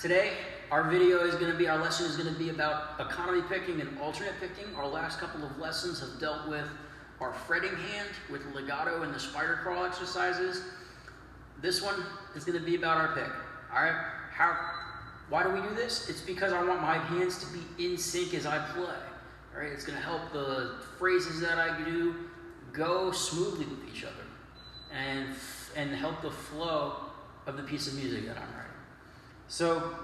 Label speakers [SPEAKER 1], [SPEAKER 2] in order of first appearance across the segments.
[SPEAKER 1] Today, our lesson is going to be about economy picking and alternate picking. Our last couple of lessons have dealt with our fretting hand with legato and the spider crawl exercises. This one is going to be about our pick. All right. Why do we do this? It's because I want my hands to be in sync as I play. All right. It's going to help the phrases that I do go smoothly with each other and help the flow of the piece of music that I'm writing. So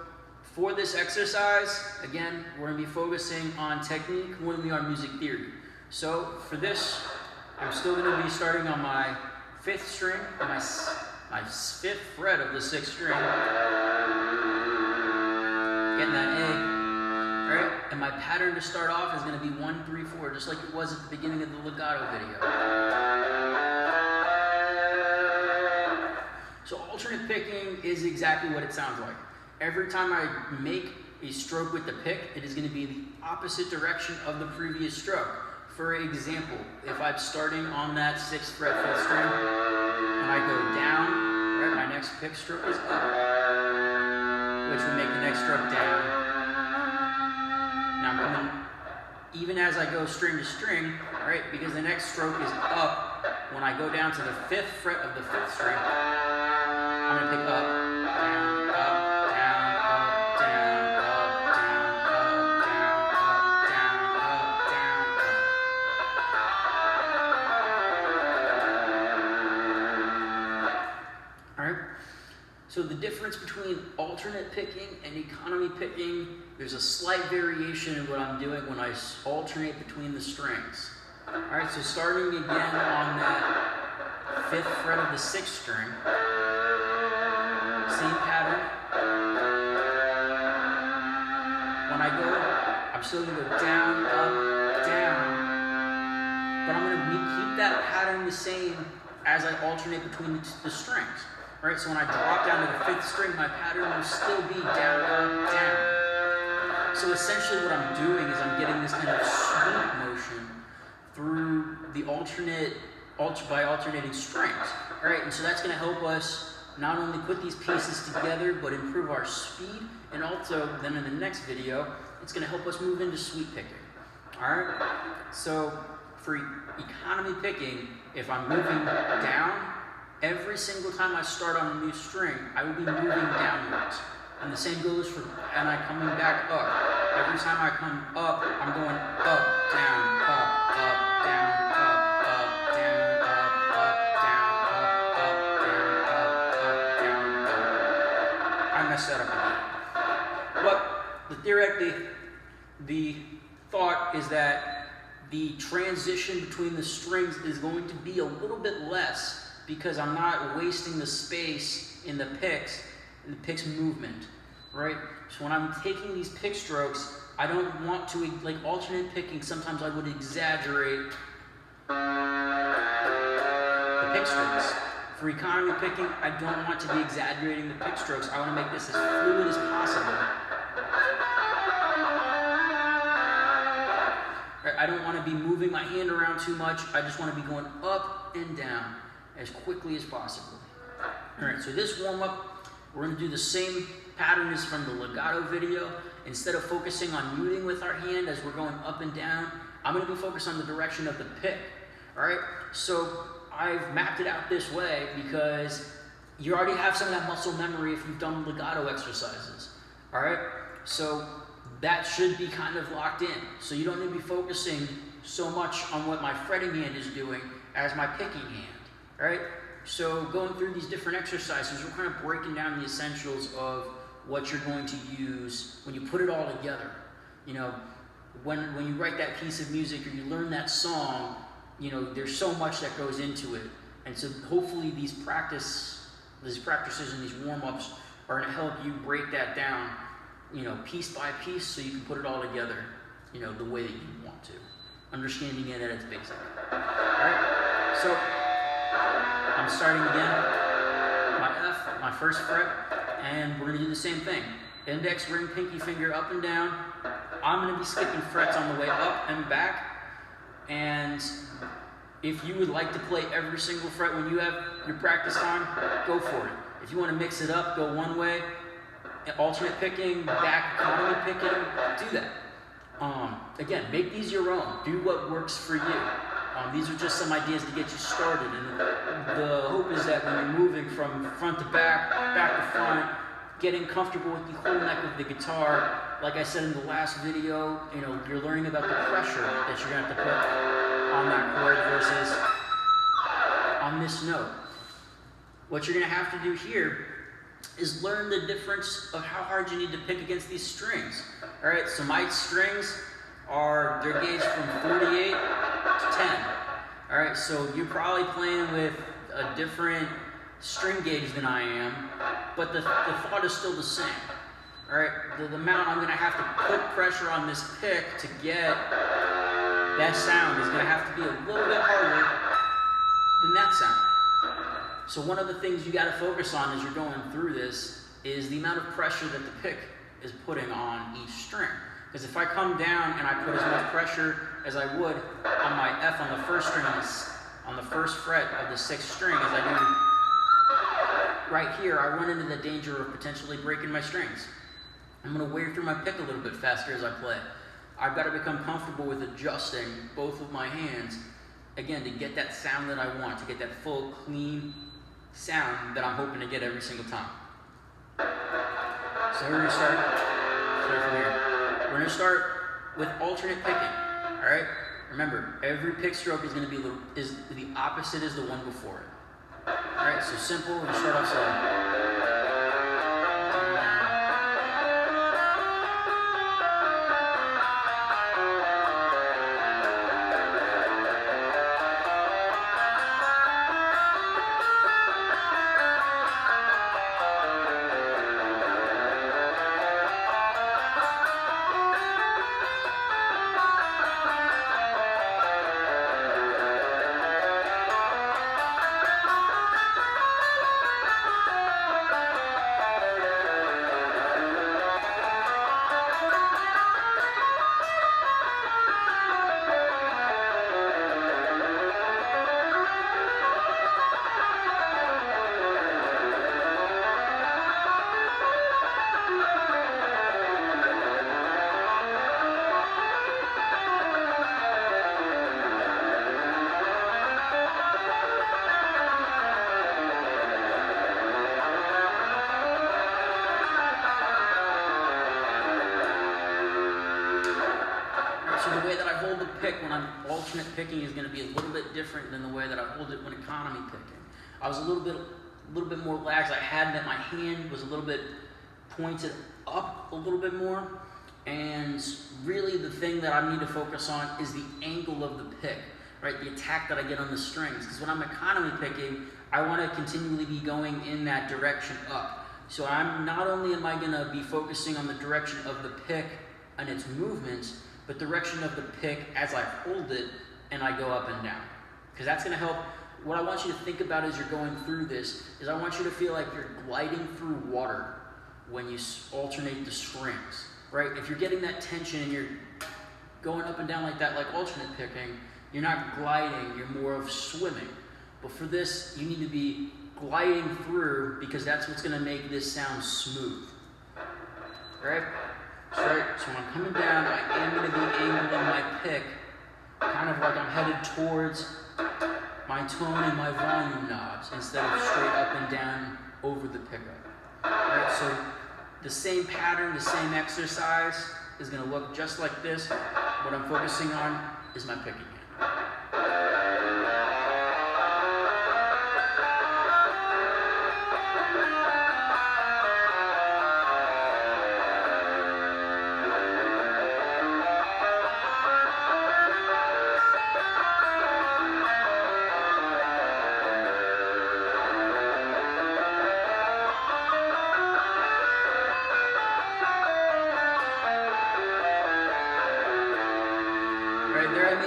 [SPEAKER 1] for this exercise, again, we're going to be focusing on technique more than we are music theory. So for this, I'm still going to be starting on my 5th string, my 5th fret of the 6th string, getting that A, right? And my pattern to start off is going to be 1, 3, 4, just like it was at the beginning of the legato video. So alternate picking is exactly what it sounds like. Every time I make a stroke with the pick, it is going to be the opposite direction of the previous stroke. For example, if I'm starting on that 6th fret 5th string, and I go down, right, my next pick stroke is up, which would make the next stroke down. Now I'm coming, even as I go string to string, right, because the next stroke is up, when I go down to the 5th fret of the 5th string, I'm going to pick up, down, up, So the difference between alternate picking and economy picking, there's a slight variation in what I'm doing when I alternate between the strings. All right, so starting again on that 5th fret of the 6th string, same pattern. When I go, I'm still going to go down, up, down, but I'm going to keep that pattern the same as I alternate between the strings. Right, so when I drop down to the 5th string, my pattern will still be down, up, down. So essentially what I'm doing is I'm getting this kind of sweep motion through the by alternating strings. All right, and so that's going to help us not only put these pieces together, but improve our speed, and also then in the next video, it's going to help us move into sweep picking. All right, so for economy picking, if I'm moving down, every single time I start on a new string, I will be moving downwards. And the same goes for, and I'm coming back up. Every time I come up, I'm going up, down, up, down, up, down, up, down, up, down, up. I messed that up again. But the thought is that the transition between the strings is going to be a little bit less because I'm not wasting the space in the picks movement, right? So when I'm taking these pick strokes, I don't want to, like alternate picking, sometimes I would exaggerate the pick strokes. For economy picking, I don't want to be exaggerating the pick strokes. I want to make this as fluid as possible. Right? I don't want to be moving my hand around too much. I just want to be going up and down as quickly as possible. All right, so this warm-up, we're going to do the same pattern as from the legato video. Instead of focusing on muting with our hand as we're going up and down, I'm going to be focused on the direction of the pick. All right, so I've mapped it out this way because you already have some of that muscle memory if you've done legato exercises. All right, so that should be kind of locked in. So you don't need to be focusing so much on what my fretting hand is doing as my picking hand. Right? So going through these different exercises, we're kind of breaking down the essentials of what you're going to use when you put it all together. You know, when you write that piece of music or you learn that song, you know, there's so much that goes into it. And so hopefully these practices and these warm-ups are going to help you break that down, you know, piece by piece so you can put it all together, you know, the way that you want to. Understanding it at its basic. All right? So I'm starting again, my F, my 1st fret, and we're going to do the same thing. Index, ring, pinky finger up and down. I'm going to be skipping frets on the way up and back. And if you would like to play every single fret when you have your practice time, go for it. If you want to mix it up, go one way, alternate picking, back economy picking, do that. Again, make these your own. Do what works for you. These are just some ideas to get you started, and the hope is that when you're moving from front to back, back to front, getting comfortable with the whole neck of the guitar, like I said in the last video, you're learning about the pressure that you're gonna have to put on that chord versus on this note. What you're gonna have to do here is learn the difference of how hard you need to pick against these strings. All right, so my strings they're gauged from 48 to 10. All right, so you're probably playing with a different string gauge than I am, but the thought is still the same. All right, the amount I'm gonna have to put pressure on this pick to get that sound is gonna have to be a little bit harder than that sound. So one of the things you gotta focus on as you're going through this is the amount of pressure that the pick is putting on each string. Because if I come down and I put as much pressure as I would on my F on the first string, on the first fret of the 6th string as I do right here, I run into the danger of potentially breaking my strings. I'm gonna wear through my pick a little bit faster as I play. I've gotta become comfortable with adjusting both of my hands, again, to get that sound that I want, to get that full, clean sound that I'm hoping to get every single time. So we're gonna start from here. We're gonna start with alternate picking, all right? Remember, every pick stroke is gonna be the opposite as the one before it. All right, so simple, we're gonna start off slow. So the way that I hold the pick when I'm alternate picking is going to be a little bit different than the way that I hold it when economy picking. I was a little bit more lax. I had that my hand was a little bit pointed up a little bit more, and really the thing that I need to focus on is the angle of the pick, right? The attack that I get on the strings. Because when I'm economy picking, I want to continually be going in that direction up. So I'm not only am I going to be focusing on the direction of the pick and its movements, but direction of the pick as I hold it and I go up and down. Because that's going to help. What I want you to think about as you're going through this is I want you to feel like you're gliding through water when you alternate the strings, right? If you're getting that tension and you're going up and down like that, like alternate picking, you're not gliding, you're more of swimming. But for this, you need to be gliding through because that's what's going to make this sound smooth, right? So when I'm coming down, I am going to be angling my pick, kind of like I'm headed towards my tone and my volume knobs instead of straight up and down over the pickup. Alright, so the same pattern, the same exercise is going to look just like this. What I'm focusing on is my picking hand.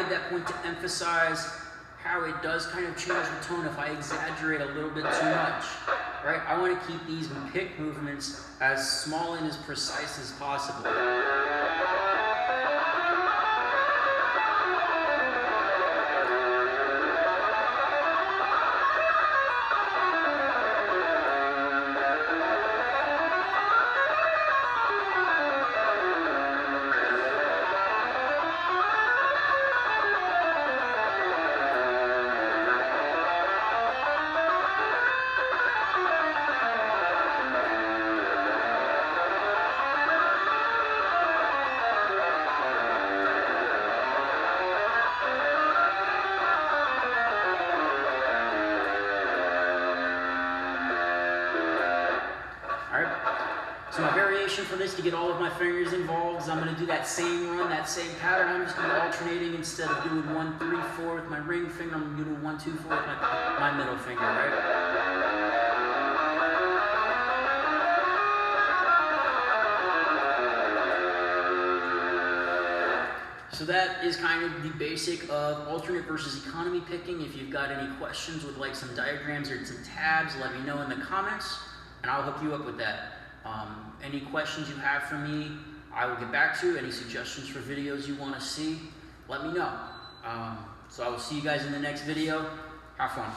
[SPEAKER 1] That point to emphasize how it does kind of change the tone if I exaggerate a little bit too much, right? I want to keep these pick movements as small and as precise as possible. So my variation for this, to get all of my fingers involved, is I'm going to do that same run, that same pattern. I'm just going to be alternating. Instead of doing 1, 3, 4 with my ring finger, I'm going to do 1, 2, 4 with my middle finger, right? So that is kind of the basic of alternate versus economy picking. If you've got any questions with like some diagrams or some tabs, let me know in the comments and I'll hook you up with that. Any questions you have for me, I will get back to. Any suggestions for videos you want to see, let me know. So I will see you guys in the next video. Have fun.